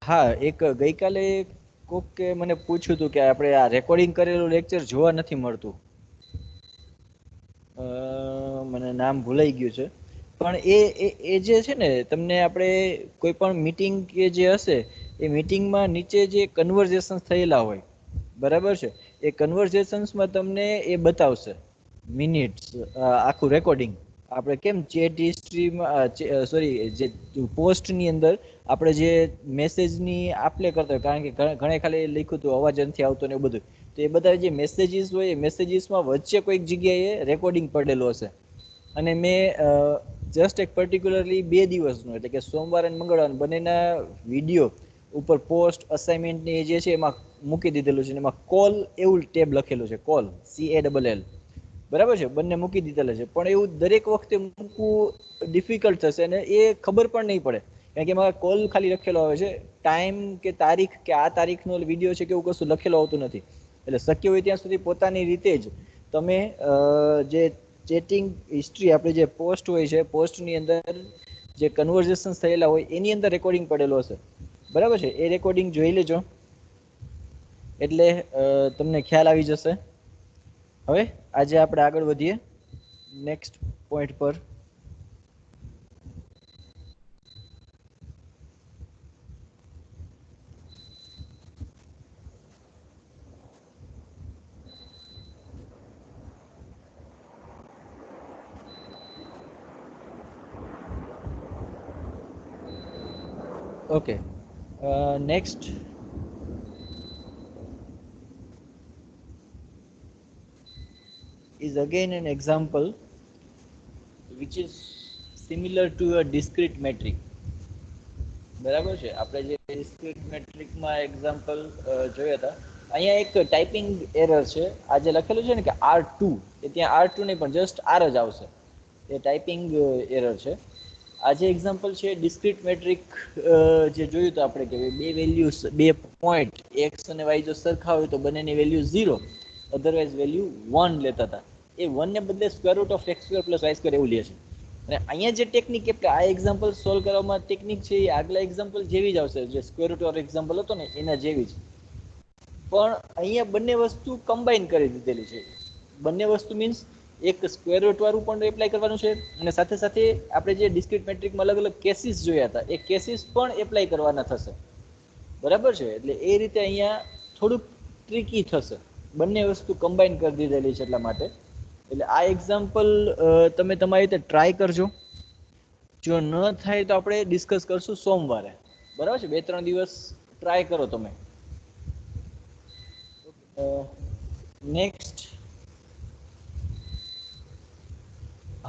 હા, એક ગઈકાલે કોક કે મને પૂછ્યું હતું કે આપણે આ રેકોર્ડિંગ કરેલું લેક્ચર જોવા નથી મળતું. મને નામ ભૂલાઈ ગયું છે. પણ એ જે છે ને તમને આપણે કોઈ પણ મીટિંગ કે જે હશે એ મીટિંગમાં નીચે જે કન્વર્ઝેશન થયેલા હોય, બરાબર છે, એ કન્વર્ઝેશન્સમાં તમને એ બતાવશે મિનિટ્સ, આખું રેકોર્ડિંગ. આપણે કેમ ચેટ હિસ્ટ્રીમાં, સોરી, જે પોસ્ટની અંદર આપણે જે મેસેજની આપલે કરતા હોય, કારણ કે ઘણા ખાલી લખ્યું હતું અવાજ નથી આવતો ને એવું બધું, તો એ બધા જે મેસેજીસ હોય એ મેસેજીસમાં વચ્ચે કોઈક જગ્યાએ રેકોર્ડિંગ પડેલું હશે. અને મેં જસ્ટ એક પર્ટિક્યુલરલી 2 દિવસનું, એટલે કે સોમવાર અને મંગળવાર બંનેના વિડીયો ઉપર પોસ્ટ અસાઇનમેન્ટની જે છે એમાં મૂકી દીધેલું છે. એમાં કોલ એવું ટેબ લખેલું છે, કોલ, CALL, બરાબર છે, બંને મૂકી દીધેલા છે. પણ એવું દરેક વખતે મૂકવું ડિફિકલ્ટ થશે અને એ ખબર પણ નહીં પડે, કારણ કે એમાં કોલ ખાલી લખેલો આવે છે, ટાઈમ કે તારીખ કે આ તારીખનો વિડીયો છે કે એવું કશું લખેલું આવતું નથી. એટલે શક્ય હોય ત્યાં સુધી પોતાની રીતે જ તમે જે ચેટિંગ હિસ્ટ્રી, આપણે જે પોસ્ટ હોય છે, પોસ્ટની અંદર જે કન્વર્ઝેશન થયેલા હોય એની અંદર રેકોર્ડિંગ પડેલો હશે, બરાબર છે, એ રેકોર્ડિંગ જોઈ લેજો એટલે તમને ખ્યાલ આવી જશે. હવે આજે આપણે આગળ વધીએ નેક્સ્ટ પોઈન્ટ પર. Okay, next is again an example which is similar to a discrete metric. બરાબર છે, આપણે જે ડિસ્ક્રીટ મેટ્રિકમાં એક્ઝામ્પલ જોયા હતા, અહીંયા એક ટાઈપિંગ એરર છે. આ જે લખેલું છે ને કે R2, એ ત્યાં R2 નહીં પણ જસ્ટ R જ આવશે, એ ટાઈપિંગ એરર છે. આ જે એક્ઝામ્પલ છે ડિસ્ક્રીટ મેટ્રિક જે જોયું હતું આપણે, કે બે વેલ્યુઝ, 2 પોઈન્ટ એક્સ અને વાય જો સરખા હોય તો બંનેની વેલ્યુ 0, અધરવાઇઝ વેલ્યુ 1 લેતા હતા. એ 1 ને બદલે square root of x² + y² એવું લે છે. અને અહીંયા જે ટેકનિક, એટલે આ એક્ઝામ્પલ સોલ્વ કરવામાં ટેકનિક છે એ આગલા એક્ઝામ્પલ જેવી જ આવશે, જે સ્ક્વેર રૂટ ઓફ એક્ઝામ્પલ હતો ને એના જેવી જ. પણ અહીંયા બંને વસ્તુ કમ્બાઈન કરી દીધેલી છે. બંને વસ્તુ મીન્સ એક સ્ક્વેર રૂટ વાળું પણ એપ્લાય કરવાનું છે, અને સાથે સાથે આપણે જે ડિસ્ક્રીટ મેટ્રિકમાં અલગ અલગ કેસીસ જોયા હતા એ કેસીસ પણ એપ્લાય કરવાના થશે, બરાબર છે. એટલે એ રીતે અહીંયા થોડુંક ટ્રિકી થશે, બંને વસ્તુ કમ્બાઈન કરી દીધેલી છે એટલા માટે. એટલે આ એક્ઝામ્પલ તમે તમારી રીતે ટ્રાય કરજો. જો ન થાય તો આપણે ડિસ્કસ કરશું સોમવારે, બરાબર છે. 2-3 દિવસ ટ્રાય કરો તમે. નેક્સ્ટ,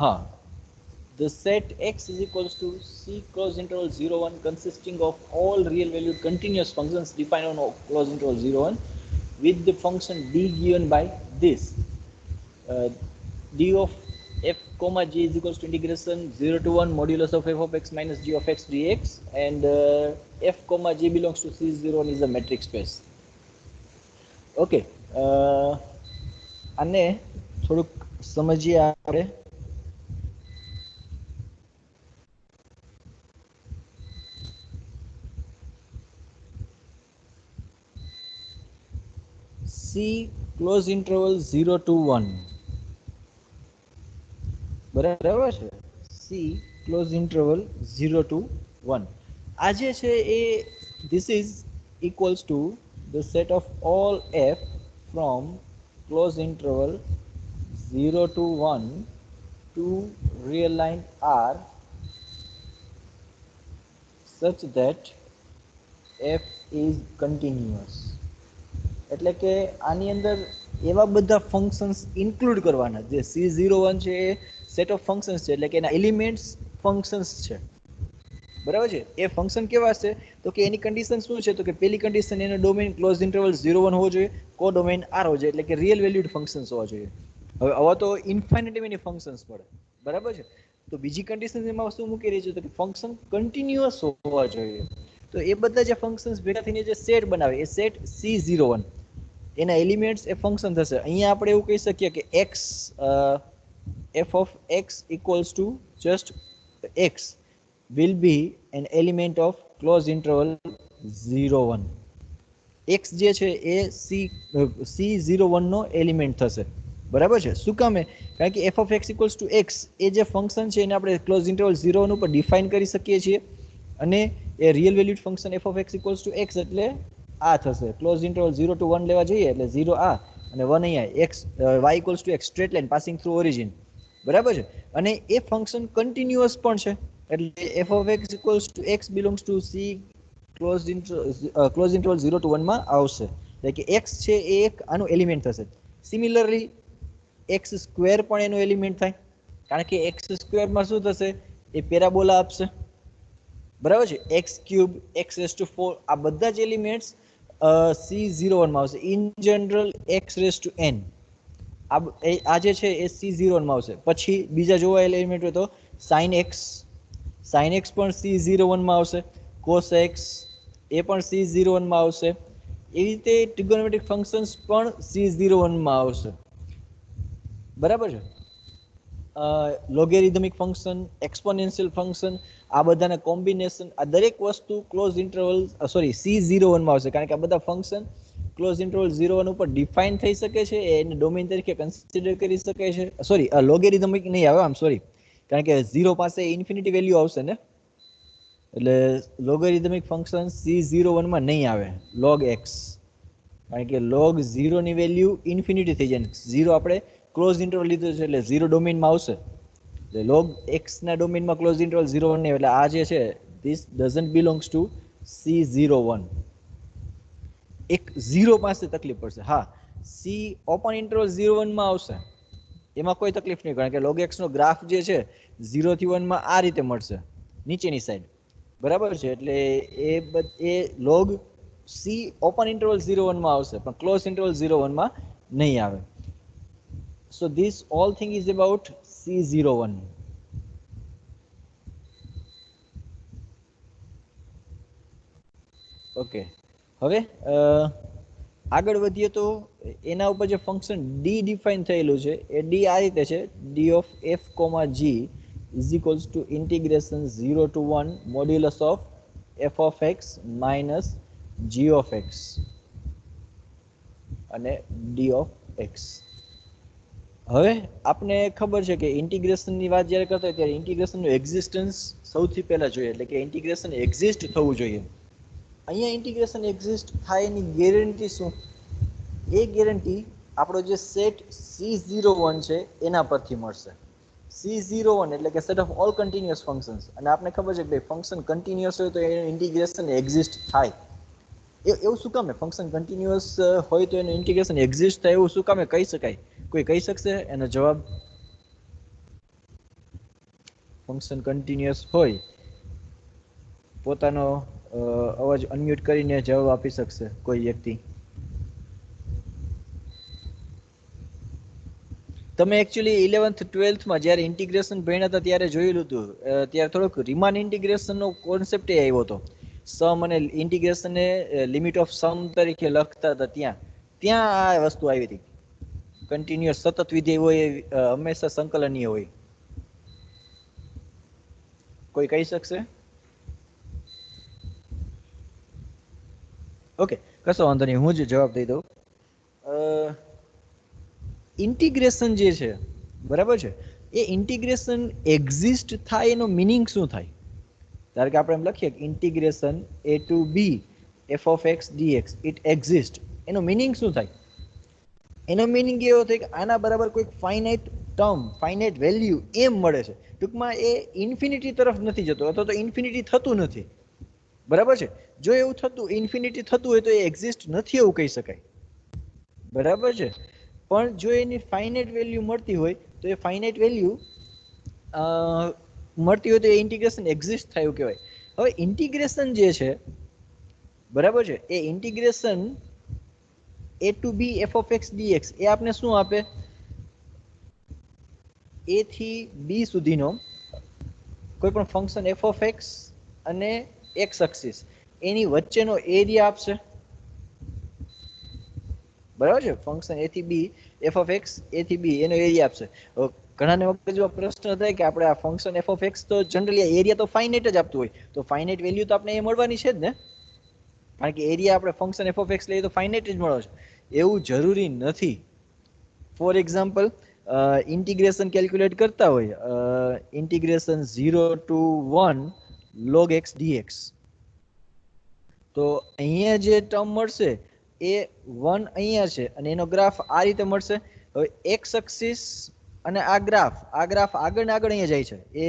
હા, the set x is equals to c close interval 0 1 consisting of all real valued continuous functions defined on close interval 0 1 with the function d given by this. D of f comma g is equals to integration 0 to 1 modulus of f of x minus g of x dx, and f comma g belongs to C0 and is a metric space. Okay, આને થોડુંક સમજીએ આપણે. C close interval 0 to 1, બરાબર છે. C close interval 0 to 1, આ જે છે એ this is equals to the set of all f from close interval 0 to 1 to real line R such that f is continuous. એટલે કે આની અંદર એવા બધા ફંક્શન્સ ઇન્ક્લુડ કરવાના, જે C01 છે એ સેટ ઓફ ફંક્શન્સ છે, એટલે કે એના એલિમેન્ટ્સ ફંક્શન્સ છે, બરાબર છે. એ ફંક્શન કેવા છે તો કે એની કન્ડિશન શું છે, તો કે પહેલી કન્ડિશન એનો ડોમેઇન ક્લોઝ ઇન્ટરવલ 0 1 હોવો જોઈએ, કો ડોમેઇન R હોવો જોઈએ, એટલે કે રિયલ વેલ્યુડ ફંક્શન્સ હોવા જોઈએ. હવે આવા તો ઇન્ફાઇનાઇટ ફંક્શન્સ પડે, બરાબર છે. તો બીજી કન્ડિશન એમાં શું મૂકી રહી છે, તો કે ફંક્શન કન્ટિન્યુઅસ હોવા જોઈએ. તો એ બધા જે ફંક્શન્સ ભેગા થઈને જે સેટ બનાવે એ સેટ C01, એના એલિમેન્ટ્સ એ ફંક્શન થશે. અહીંયા આપણે એવું કહી શકીએ કે x, f of x equals to just x will be an element of closed interval C01 x જે છે એ C01 નો એલિમેન્ટ થશે, બરાબર છે. શું કામે? કારણ કે f of x equals to x એ જે ફંક્શન છે એને આપણે ક્લોઝ ઇન્ટરવલ 0 ઉપર ડિફાઇન કરી શકીએ છીએ, અને એ real valued function f of x equals to x એટલે આ થશે. ક્લોઝ ઇન્ટરવલ 0 to 1 લેવા જોઈએ એટલે 0 આ અને 1 અહીંયા, x y equals to x straight line passing through origin, બરાબર છે. અને એ ફંક્શન કન્ટિન્યુઅસ પણ છે એટલે f of x equals to x belongs to c close interval 0 to 1 માં આવશે, એટલે કે x છે એ એક આનું એલિમેન્ટ થશે. સિમિલરલી x સ્ક્વેર પણ એનું એલિમેન્ટ થાય, કારણ કે x સ્ક્વેર માં શું થશે? એ પેરાબોલા આપશે, બરાબર છે. x cube, x raise to 4 આ બધા જ એલિમેન્ટ્સ C01 માં આવશે. In general x raise to n આ જે છે એ C01 માં આવશે. પછી બીજા જોવાયેલા એલિમેન્ટ હોય તો sin x પણ C01 માં આવશે, cos x એ પણ C01 માં આવશે. એવી રીતે ટ્રિગોનોમેટ્રિક ફંક્શન્સ પણ C01 માં આવશે, બરાબર છે. લોગેરિધમિક ફંક્શન, એક્સપોનેન્શિયલ ફંક્શન, આ બધાના કોમ્બિનેશન, આ દરેક વસ્તુ ક્લોઝ ઇન્ટરવલ C01 માં આવશે, કારણ કે આ બધા ફંક્શન ક્લોઝ ઇન્ટરવલ 01 ઉપર ડિફાઇન થઈ શકે છે, એને ડોમેઇન તરીકે કન્સિડર કરી શકે છે. સોરી, લોગેરિધમિક નહીં આવે, સોરી, કારણ કે 0 પાસે ઇન્ફિનિટી વેલ્યુ આવશે ને, એટલે લોગેરિધમિક ફંક્શન C01 માં નહીં આવે log x, કારણ કે log 0 ની વેલ્યુ ઇન્ફિનિટી થઈ જાય. 0 આપણે ક્લોઝ ઇન્ટરવલ લીધું છે એટલે 0 ડોમેઇનમાં આવશે, એટલે log x ના ડોમેઇનમાં ક્લોઝ ઇન્ટરવલ 01 નહીં, એટલે આ જે છે this doesn't belongs to C01. એક 0 પાસે તકલીફ પડશે, હા, C ઓપન ઇન્ટરવલ 01 માં આવશે, એમાં કોઈ તકલીફ નહીં, કારણ કે log x નો ગ્રાફ જે છે 0 થી 1 માં આ રીતે મળશે નીચેની સાઈડ, બરાબર છે. એટલે એ log C ઓપન ઇન્ટરવલ 01 માં આવશે, પણ ક્લોઝ ઇન્ટરવલ 01 માં નહીં આવે. So this all thing is about C01. Okay, હવે આગળ વધીએ તો એના ઉપર જે ફંક્શન d ડિફાઇન થયેલું છે એ d આ રીતે છે, d of f, g is equals to integration 0 to 1 modulus of f of x minus g of x અને d of x. હવે આપણે ખબર છે કે ઇન્ટિગ્રેશનની વાત જ્યારે કરતા હોય ત્યારે ઇન્ટિગ્રેશનનું એક્ઝિસ્ટન્સ સૌથી પહેલા જોઈએ, એટલે કે ઇન્ટિગ્રેશન એક્ઝિસ્ટ થવું જોઈએ. અહીંયા ઇન્ટિગ્રેશન એક્ઝિસ્ટ થાય એની ગેરંટી શું? એ ગેરંટી આપણો જે સેટ C01 છે એના પરથી મળશે. C01 એટલે કે set of all continuous functions, અને આપણે ખબર છે કે ભાઈ ફંક્શન કન્ટિન્યુઅસ હોય તો એનું ઇન્ટિગ્રેશન એક્ઝિસ્ટ થાય. એવું શું કામે? ફંક્શન કન્ટિન્યુઅસ હોય તો એનું ઇન્ટિગ્રેશન એક્ઝિસ્ટ થાય એવું શું કામે કહી શકાય? કોઈ કહી શકશે એનો જવાબ? ફંક્શન કન્ટિન્યુઅસ હોય, પોતાનો અવાજ અનમ્યુટ કરીને જવાબ આપી શકશે કોઈ વ્યક્તિ? તમે એકચ્યુઅલી 11th 12th માં જ્યારે ઇન્ટિગ્રેશન ભણ્યા હતા ત્યારે જોયેલું હતું, ત્યારે થોડોક રીમાન ઇન્ટિગ્રેશનનો કોન્સેપ્ટ આવ્યો હતો. સમ અને ઇન્ટિગ્રેશનને લિમિટ ઓફ સમ તરીકે લખતા હતા, ત્યાં આ વસ્તુ આવી હતી. કન્ટિન્યુઅસ સતત વિધેય હોય હંમેશા સંકલનીય હોય. કોઈ કહી શકશે? ઓકે, કશો વાંધો નહીં, હું જ જવાબ દઈ દઉં. ઇન્ટિગ્રેશન જે છે, બરાબર છે, એ ઇન્ટિગ્રેશન એક્ઝિસ્ટ થાય એનો મિનિંગ શું થાય? ધારો કે આપણે એમ લખીએ integration a to b f of x dx it exist, એનો મિનિંગ શું થાય? એનો મિનિંગ એવો થાય કે આના બરાબર કોઈ ફાઇનાઇટ ટર્મ, ફાઇનાઇટ વેલ્યુ એમ મળે છે. ટૂંકમાં એ ઇન્ફિનિટી તરફ નથી જતો, અથવા તો ઇન્ફિનિટી થતું નથી, બરાબર છે. જો એવું થતું, ઇન્ફિનિટી થતું હોય તો એ એક્ઝિસ્ટ નથી એવું કહી શકાય, બરાબર છે. પણ જો એની ફાઇનાઇટ વેલ્યુ મળતી હોય તો એ ફાઇનાઇટ વેલ્યુ મળતી હોય તો એ ઇન્ટિગ્રેશન એક્ઝિસ્ટ થાય એવું કહેવાય. હવે ઇન્ટિગ્રેશન જે છે, બરાબર છે, એ integration a to b f of x dx એ આપને શું આપે? a થી b સુધીનો કોઈ પણ ફંક્શન f of x અને x એક્સિસ એની વચ્ચેનો એરિયા આપશે, બરાબર છે. ફંક્શન a થી b f of x a થી b એનો એરિયા આપશે. ઘણાને મગજમાં પ્રશ્ન થાય કે આપણે આ ફંક્શન f of x તો જનરલી એરિયા તો ફાઇનાઇટ જ આપતું હોય, તો ફાઇનાઇટ વેલ્યુ તો આપણે એ મળવાની છે જ ને, કારણ કે એરિયા આપણે ફંક્શન એફ ઓફ એક્સ લઈએ તો ફાઇનાઇટ જ મળે છે, એવું જરૂરી નથી. ફોર એક્ઝામ્પલ ઇન્ટિગ્રેશન કેલ્ક્યુલેટ કરતા હોય, integration 0 to 1 log x dx, તો અહીંયા જે ટર્મ મળશે એ 1 અહીંયા છે અને એનો ગ્રાફ આ રીતે મળશે. હવે એક્સ એક્સિસ અને આ ગ્રાફ આગળ ને આગળ અહીંયા જાય છે, એ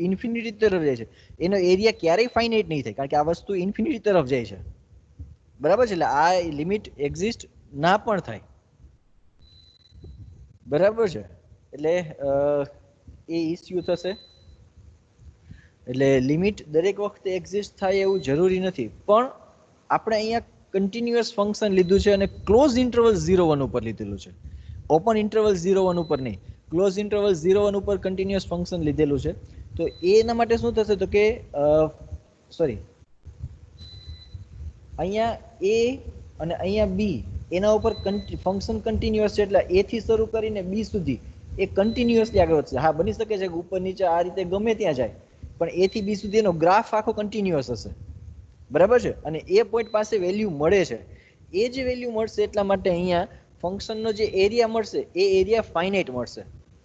ઇન્ફિનિટી તરફ જાય છે, એનો એરિયા ક્યારેય ફાઇનાઇટ નહીં થાય, કારણ કે આ વસ્તુ ઇન્ફિનિટી તરફ જાય છે, બરાબર છે. એટલે આ લિમિટ એક્ઝિસ્ટ ના પણ થાય, બરાબર છે. એટલે એ ઇસ્યુ થશે. એટલે લિમિટ દરેક વખતે એક્ઝિસ્ટ થાય એવું જરૂરી નથી, પણ આપણે અહીંયા કન્ટિન્યુઅસ ફંક્શન લીધું છે અને ક્લોઝ ઇન્ટરવલ 0 1 ઉપર લીધેલું છે, ઓપન ઇન્ટરવલ 0 1 ઉપર નહીં, ક્લોઝ ઇન્ટરવલ 0 1 ઉપર કન્ટિન્યુઅસ ફંક્શન લીધેલું છે. તો એના માટે શું થશે, તો કે સોરી અહીંયા એ અને અહીંયા બી એના ઉપર ફંક્શન કન્ટિન્યુઅસ છે, એટલે એ થી શરૂ કરીને બી સુધી એ કન્ટિન્યુઅસલી આગળ વધશે. હા, બની શકે છે કે ઉપર નીચે આ રીતે ગમે ત્યાં જાય, પણ એ થી બી સુધી એનો ગ્રાફ આખો કન્ટિન્યુઅસ હશે, બરાબર છે. અને એ પોઈન્ટ પાસે વેલ્યુ મળે છે, એ જે વેલ્યુ મળશે એટલા માટે અહીંયા ફંક્શનનો જે એરિયા મળશે એ એરિયા ફાઇનાઇટ મળશે.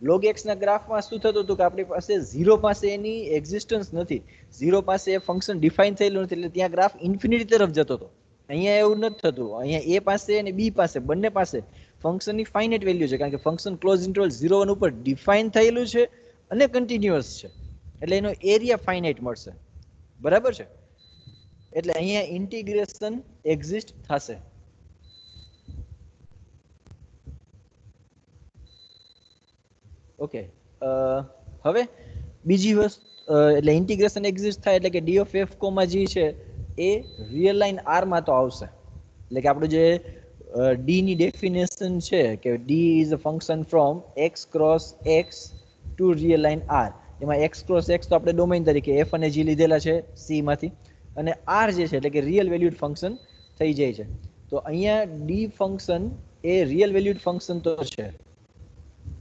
log x ના ગ્રાફમાં શું થતું હતું કે આપણી પાસે 0 પાસે એની એક્ઝિસ્ટન્સ નથી, 0 પાસે એ ફંક્શન ડિફાઇન થયેલું નથી, એટલે ત્યાં ગ્રાફ ઇન્ફિનિટી તરફ જતો હતો. અહીંયા એવું નથી થતું, અહીંયા એ પાસે અને બી પાસે બંને પાસે ફંક્શનની ફાઇનાઇટ વેલ્યુ છે, કારણ કે ફંક્શન ક્લોઝ ઇન્ટરવલ 0 1 ઉપર ડિફાઇન થયેલું છે અને કન્ટિન્યુઅસ છે, એટલે એનો એરિયા ફાઇનાઇટ મળશે, બરાબર છે. એટલે અહીંયા ઇન્ટિગ્રેશન એક્ઝિસ્ટ થશે. ઓકે, હવે બીજી વસ્તુ, એટલે ઇન્ટિગ્રેશન એક્ઝિસ્ટ થાય એટલે કે ડી ઓફ એફ કોમા જી છે એ રિયલ લાઇન આર માં તો આવશે. એટલે કે આપણું જે ડી ની ડેફિનેશન છે કે D is a function from X cross X to real line R, એમાં એક્સ ક્રોસ એક્સ તો આપણે ડોમેઇન તરીકે એફ અને જી લીધેલા છે સી માંથી, અને આર જે છે એટલે કે રિયલ વેલ્યુડ ફંક્શન થઈ જાય છે. તો અહીંયા ડી ફંક્શન એ રિયલ વેલ્યુડ ફંક્શન તો છે,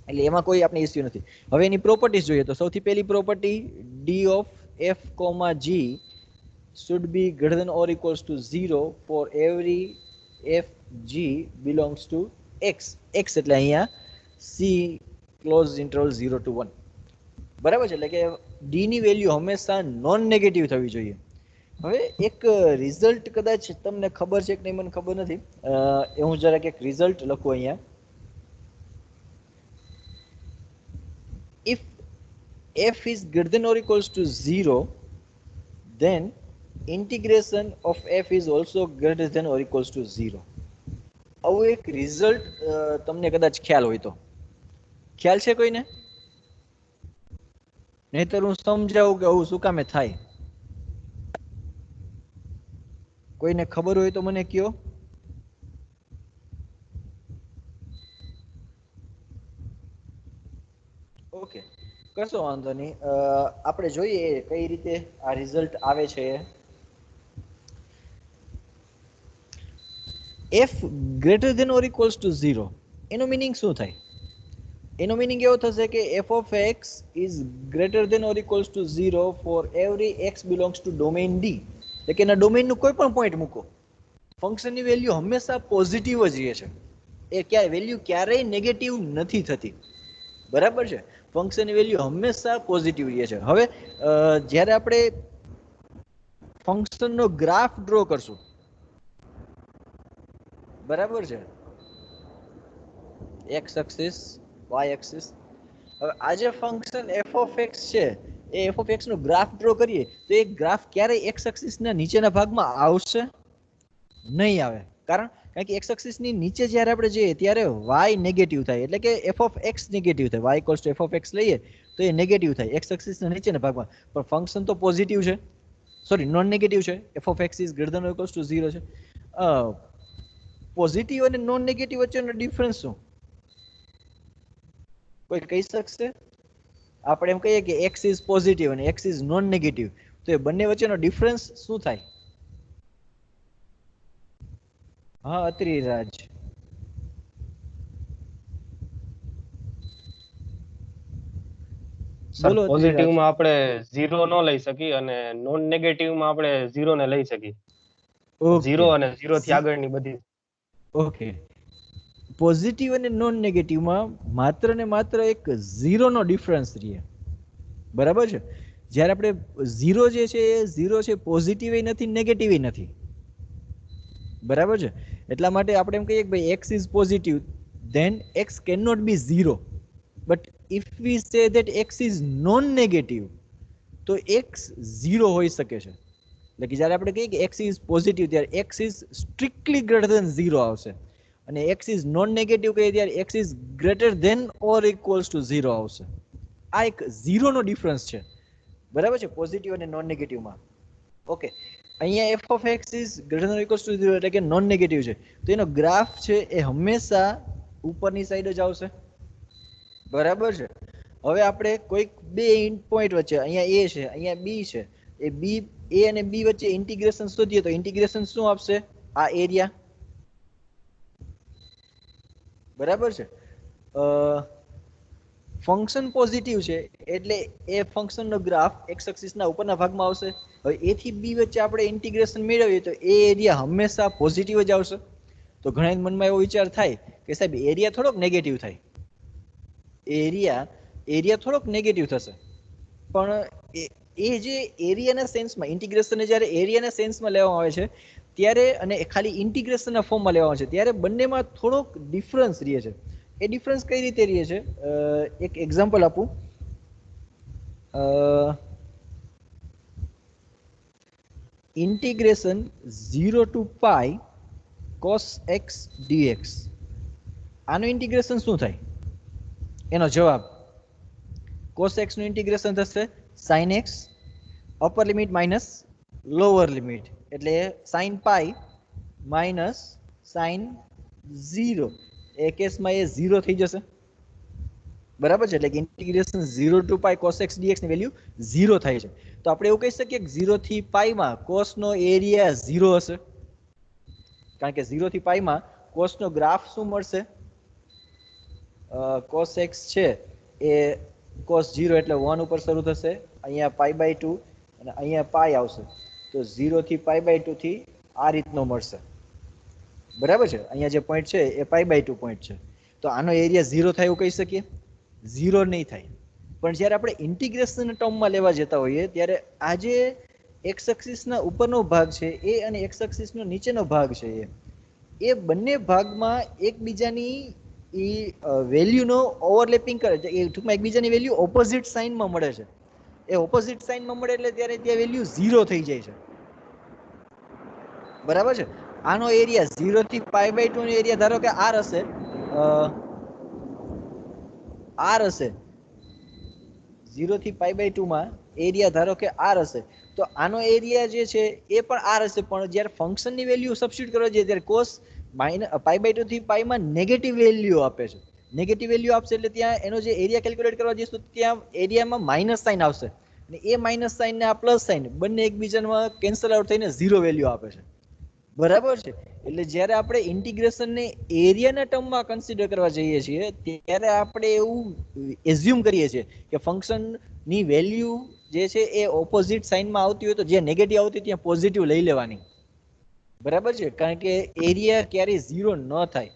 એટલે એમાં કોઈ આપણે ઇસ્યુ નથી. હવે એની પ્રોપર્ટીઝ જોઈએ તો સૌથી પહેલી property D of F comma G should be greater than or equals to 0 for every f g belongs to x. x એટલે અહીંયા c close interval 0 to 1, બરાબર છે. એટલે કે d ની વેલ્યુ હંમેશા નોન નેગેટિવ થવી જોઈએ. હવે એક રિઝલ્ટ કદાચ તમને ખબર છે કે નહીં મને ખબર નથી, એ હું જરાક એક રિઝલ્ટ લખું અહીંયા. if f is greater than or equals to 0 then integration of f is also greater than or equals to 0. આવું એક રિઝલ્ટ તમને કદાચ ખ્યાલ હોય તો ખ્યાલ છે કોઈને? નહીતર હું સમજાવું કે આવું શું કામે થાય. કોઈને ખબર હોય તો મને કયો. ઓકે, કશો વાંધો નહીં, આપણે જોઈએ કઈ રીતે આ રિઝલ્ટ આવે છે. f greater than or equals to 0 એનો મીનિંગ શું થાય? એનો મીનિંગ એવો થશે કે f of x is greater than or equals to 0 for every x belongs to domain D. એટલે કે એના ડોમેઇનનું કોઈ પણ પોઈન્ટ મૂકો, ફંક્શનની વેલ્યુ હંમેશા પોઝિટિવ જ રહે છે, એ વેલ્યુ ક્યારેય નેગેટિવ નથી થતી, બરાબર છે. ફંક્શનની વેલ્યુ હંમેશા પોઝિટિવ રહે છે. હવે જ્યારે આપણે ફંક્શનનો ગ્રાફ ડ્રો કરશું, બરાબર છે, એક્સ એક્સિસ વાય એક્સિસ, હવે આ જે ફંક્શન એફ ઓફ એક્સ છે એ એફ ઓફ એક્સ નો ગ્રાફ ડ્રો કરીએ તો એ ગ્રાફ ક્યારેય એક્સ એક્સિસ ના નીચેના ભાગમાં આવશે નહીં આવે. કારણ કે એક્સ એક્સિસ ની નીચે જ્યારે આપણે જઈએ ત્યારે વાય નેગેટિવ થાય, એટલે કે એફ ઓફ એક્સ નેગેટિવ થાય. Y equals to F of X લઈએ તો એ નેગેટિવ થાય એક્સ એક્સિસ ના નીચેના ભાગમાં, પણ ફંક્શન તો પોઝિટિવ છે, સોરી નોન નેગેટિવ છે. F of X is greater than or equals to 0 છે. પોઝિટિવ અને નોન નેગેટિવ વચ્ચેનો ડિફરન્સ શું? કોઈ કહી શકશે? આપણે એમ કહીએ કે એક્સ ઇઝ પોઝિટિવ અને એક્સ ઇઝ નોન નેગેટિવ, તો એ બંને વચ્ચેનો ડિફરન્સ શું થાય? હા, અત્રિરાજ. સર પોઝિટિવ માં આપણે 0 નો લઈ શકીએ અને નોન નેગેટિવ માં આપણે 0 ને લઈ શકીએ. ઓકે 0 અને 0 થી આગળની બધી. ઓકે, પોઝિટિવ અને નોન નેગેટિવમાં માત્ર ને માત્ર એક ઝીરોનો ડિફરન્સ રહે, બરાબર છે. જ્યારે આપણે ઝીરો જે છે એ ઝીરો છે, પોઝિટિવ નથી નેગેટિવ નથી, બરાબર છે. એટલા માટે આપણે એમ કહીએ કે ભાઈ x is positive, then x cannot be 0, but if we say that x is non negative તો x 0 હોઈ શકે છે. એટલે કે જ્યારે આપણે કહીએ કે x is પોઝિટિવ ત્યારે x is strictly greater than 0 આવશે, અને x is non negative કહીએ ત્યારે x is greater than or equals to 0 આવશે. આ એક 0 નો ડિફરન્સ છે, બરાબર છે, પોઝિટિવ અને નોન નેગેટિવમાં. ઓકે, અહીંયા f of x is greater than or equals to 0 એટલે કે નોન નેગેટિવ છે, તો એનો ગ્રાફ છે એ હંમેશા ઉપરની સાઈડ જ આવશે, બરાબર છે. હવે આપણે કોઈક બે પોઈન્ટ વચ્ચે, અહીંયા a છે અહીંયા b છે, એ b a અને b વચ્ચે ઇન્ટિગ્રેશન શોધીએ તો ઇન્ટિગ્રેશન શું આપશે? આ એરિયા, બરાબર છે. ફંક્શન પોઝિટિવ છે એટલે એ ફંક્શનનો ગ્રાફ એક્સ એક્સિસના ઉપરના ભાગમાં આવશે. હવે a થી b વચ્ચે આપણે ઇન્ટિગ્રેશન મેળવીએ તો એ એરિયા હંમેશા પોઝિટિવ જ આવશે. તો ઘણા મનમાં એવો વિચાર થાય કે સાહેબ એરિયા થોડોક નેગેટિવ થાય, એરિયા થોડોક નેગેટિવ થશે, પણ એ જે એરિયાના સેન્સમાં ઇન્ટિગ્રેશનને જ્યારે એરિયાના સેન્સમાં લેવામાં આવે છે ત્યારે, અને ખાલી ઇન્ટિગ્રેશનના ફોર્મમાં લેવામાં આવે છે ત્યારે બંનેમાં થોડોક ડિફરન્સ રહે છે. એ ડિફરન્સ કઈ રીતે રહે છે? એક એક્ઝામ્પલ આપું. Integration 0 to pi cos x dx, આનું ઇન્ટિગ્રેશન શું થાય? એનો જવાબ cos x નું ઇન્ટિગ્રેશન થશે sin x upper limit minus lower limit, એટલે sin pi માઇનસ sin 0, એ કેસમાં એ 0 થઈ જશે, બરાબર છે. એટલે કે integration 0 to pi cos x dx ની વેલ્યુ 0 થાય છે. તો આપણે એવું કહી શકીએ કે 0 થી pi માં cos નો એરિયા 0 હશે, કારણ કે 0 થી pi માં cos નો ગ્રાફ શું મળશે? cos x છે એ cos 0 એટલે 1 ઉપર શરૂ થશે, અહીંયા pi/2 અને અહીંયા pi આવશે, તો 0 થી pi/2 થી આ રીતનો મળશે, બરાબર છે. અહીંયા જે પોઈન્ટ છે એ pi/2 પોઈન્ટ છે, તો આનો એરિયા 0 થાય એવું કહી શકીએ? 0 નહીં થાય. પણ જ્યારે આપણે ઇન્ટિગ્રેશન ટર્મમાં લેવા જતા હોઈએ ત્યારે આ જે એક્સ એક્સિસના ઉપરનો ભાગ છે એ અને એક્સ એક્સિસનો નીચેનો ભાગ છે એ બંને ભાગમાં એકબીજાની વેલ્યુનો ઓવરલેપિંગ કરે છે, એ ટૂંકમાં એકબીજાની વેલ્યુ ઓપોઝિટ સાઇનમાં મળે છે. એ ઓપોઝિટ સાઇનમાં મળે એટલે ત્યારે ત્યાં વેલ્યુ 0 થઈ જાય છે, બરાબર છે. આનો એરિયા 0 થી pi/2 નો એરિયા ધારો કે r હશે, r હશે 0 થી pi/2 માં એરિયા ધારો કે r હશે, તો આનો એરિયા જે છે એ પણ r હશે, પણ જ્યારે ફંક્શનની વેલ્યુ સબસ્ટિટ્યુટ કરવા જઈએ ત્યારે cos pi/2 થી pi માં નેગેટિવ વેલ્યુ આપે છે. નેગેટિવ વેલ્યુ આપશે એટલે ત્યાં એનો જે એરિયા કેલ્ક્યુલેટ કરવા જઈશું ત્યાં એરિયામાં માઇનસ સાઇન આવશે, અને એ માઇનસ સાઇન ને આ પ્લસ સાઇન બંને એકબીજામાં કેન્સલ આઉટ થઈને 0 વેલ્યુ આપે છે, બરાબર છે. એટલે જ્યારે આપણે ઇન્ટિગ્રેશનને એરિયાના ટર્મમાં કન્સિડર કરવા જઈએ છીએ ત્યારે આપણે એવું એઝ્યુમ કરીએ છીએ કે ફંક્શનની વેલ્યુ જે છે એ ઓપોઝિટ સાઇનમાં આવતી હોય તો જે નેગેટિવ આવતી ત્યાં પોઝિટિવ લઈ લેવાની, બરાબર છે. કારણ કે એરિયા ક્યારેય 0 ન થાય,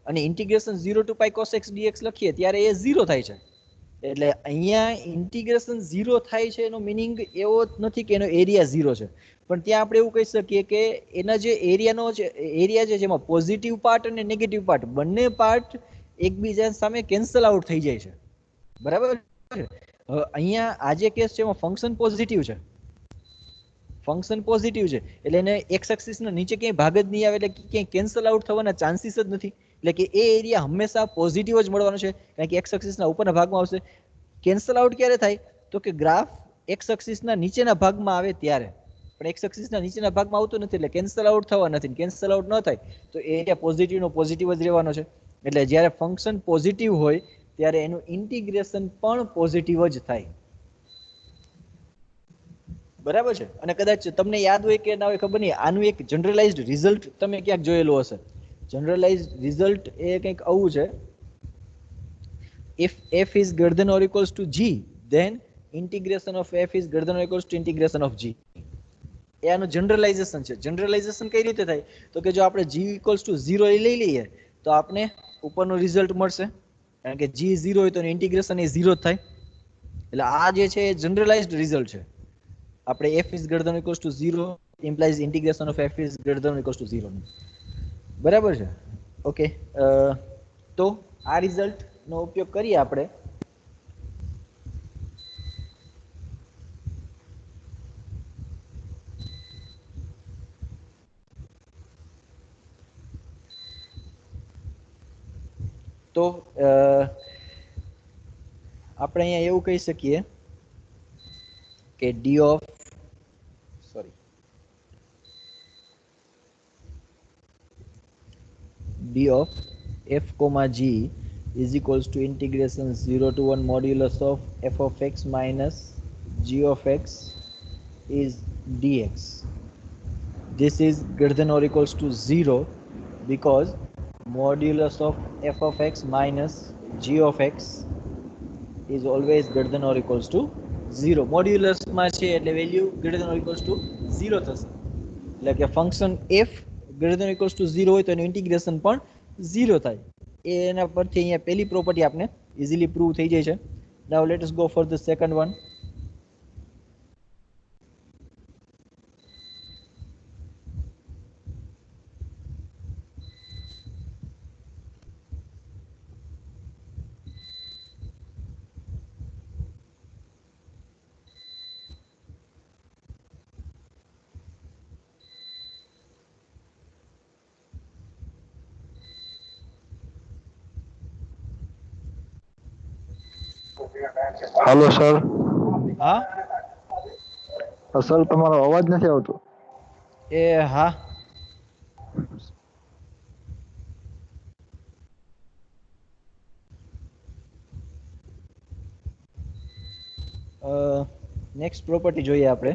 અને integration 0 to pi cos x dx લખીએ ત્યારે એ 0 થાય છે. એટલે અહીંયા ઇન્ટિગ્રેશન 0 થાય છે એનો મિનિંગ એવો નથી કે એનો એરિયા 0 છે, પણ ત્યાં આપણે એવું કહી શકીએ કે એના જે એરિયાનો એરિયા છે જેમાં પોઝિટિવ પાર્ટ અને નેગેટિવ પાર્ટ બંને પાર્ટ એકબીજા સામે કેન્સલ આઉટ થઈ જાય છે, બરાબર છે. અહીંયા આ જે કેસ છે એમાં ફંક્શન પોઝિટિવ છે, ફંક્શન પોઝિટિવ છે એટલે એને એક્સ એક્સિસના નીચે ક્યાંય ભાગ જ નહીં આવે, એટલે ક્યાંય કેન્સલ આઉટ થવાના ચાન્સીસ જ નથી. એટલે કે એ એરિયા હંમેશા પોઝિટિવ જ મળવાનો છે, કારણ કે એક્સ એક્સિસના ઉપરના ભાગમાં આવશે. કેન્સલ આઉટ ક્યારે થાય? તો કે ગ્રાફ એક્સ એક્સિસના નીચેના ભાગમાં આવે ત્યારે, પણ એક્સ એક્સિસના નીચેના ભાગમાં આવતું નથી એટલે કેન્સલ આઉટ થવા નથી. કેન્સલ આઉટ ન થાય તો એરિયા પોઝિટિવનો પોઝિટિવ જ રહેવાનો છે. એટલે જ્યારે ફંક્શન પોઝિટિવ હોય ત્યારે એનું ઇન્ટિગ્રેશન પણ પોઝિટિવ જ થાય, બરાબર છે. અને કદાચ તમને યાદ હોય કે ના હોય ખબર નહીં, આનું એક જનરલાઇઝ્ડ રિઝલ્ટ તમે ક્યાંક જોયેલું હશે. જનરલાઇઝ્ડ રિઝલ્ટ એ કંઈક આવું છે, if f is greater than or equals to g then integration of f is greater than or equals to integration of g. એ આનું જનરલાઇઝેશન છે. જનરલાઇઝેશન કઈ રીતે થાય તો કે જો આપણે g = 0 લઈ લઈએ તો આપણે ઉપરનો રિઝલ્ટ મળશે, કારણ કે g 0 હોય તો ઇન્ટિગ્રેશન એ 0 થાય. એટલે આ જે છે એ જનરલાઇઝ્ડ રિઝલ્ટ છે. આપણે f > 0 implies integration of f > 0. બરાબર છે. ઓકે, તો આ રિઝલ્ટ નો ઉપયોગ કરીએ આપણે તો આપણે અહીંયા એવું કહી શકીએ કે d of f comma g is equals to integration 0 to 1 modulus of f of x minus g of x is dx. This is greater than or equals to 0 because modulus of f of x minus g of x is always greater than or equals to 0. Modulus માં છે એટલે value greater than or equals to 0 થશે. એટલે કે function f greater than or equals to 0 હોય તો એનું integration પણ 0 થાય. એના પરથી અહીંયા પહેલી પ્રોપર્ટી આપણે ઇઝીલી પ્રૂવ થઈ જાય છે. Now let us go for the second one. Hello sir. હા સર તમારો અવાજ નથી આવતો. એ હા નેક્સ્ટ પ્રોપર્ટી જોઈએ આપણે.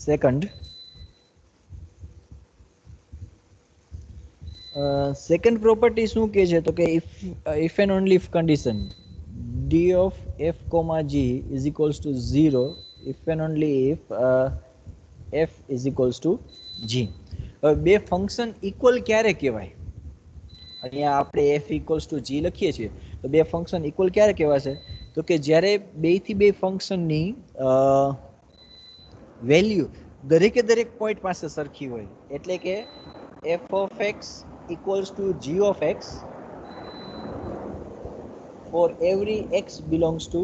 સેકન્ડ સેકન્ડ પ્રોપર્ટી શું કહે છે તો કે if and only if condition d of f comma g is equals to 0 if and only if f is equals to g. બે ફંક્શન ઇક્વલ ક્યારે કહેવાય? અહીંયા આપણે f equals to g લખીએ છીએ તો બે ફંક્શન ઇક્વલ ક્યારે કહેવાશે તો કે જ્યારે બેથી બે ફંક્શનની વેલ્યુ દરેકે દરેક પોઈન્ટ પાસે સરખી હોય. એટલે કે f of x equals to g of x for every x belongs to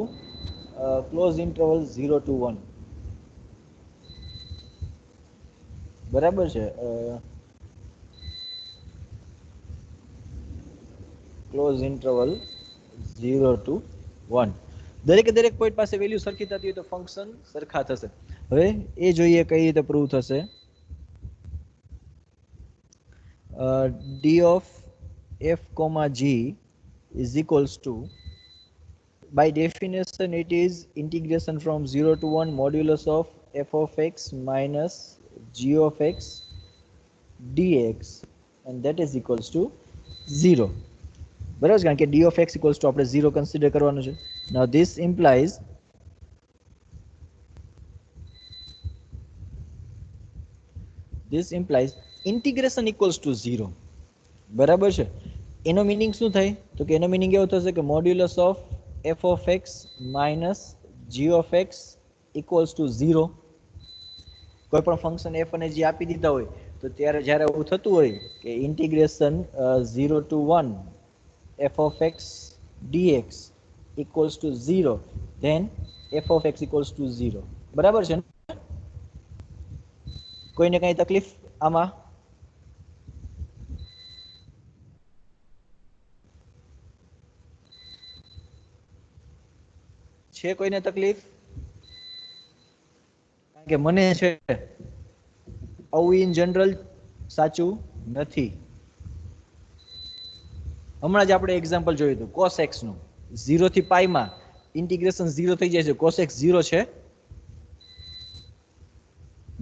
close interval 0 to 1. બરાબર છે. ક્લોઝ ઇન્ટરવલ 0 to 1 દરેકે દરેક પોઈન્ટ પાસે વેલ્યુ સરખી થતી હોય તો ફંક્શન સરખા થશે. હવે એ જોઈએ કઈ રીતે પ્રૂવ થશે. d of f comma g is equals to, by definition it is integration from 0 to 1 modulus of f of x minus g of x dx and that is equals to 0. બરાબર છે, કારણ કે d of x equals to આપણે 0 consider કરવાનું છે. Now this implies integration equals to 0. બરાબર છે. એનો મીનિંગ શું થાય તો કે એનો મીનિંગ એવો થશે કે modulus of f of x minus g of x equals to 0. કોઈ પણ ફંક્શન f અને g આપી દીધા હોય તો ત્યારે જ્યારે એવું થતું હોય કે integration 0 to 1 f of x dx equals to 0 then f of x equals to 0. બરાબર છે. કોઈને કઈ તકલીફ આમાં? છે કોઈને તકલીફ? કારણ કે મને છે આવું ઇન જનરલ સાચું નથી. હમણાં જ આપણે એક્ઝામ્પલ જોયું હતું cos x નું 0 થી પાઈ માં ઇન્ટિગ્રેશન 0 થઈ જાય છે. cos x 0 છે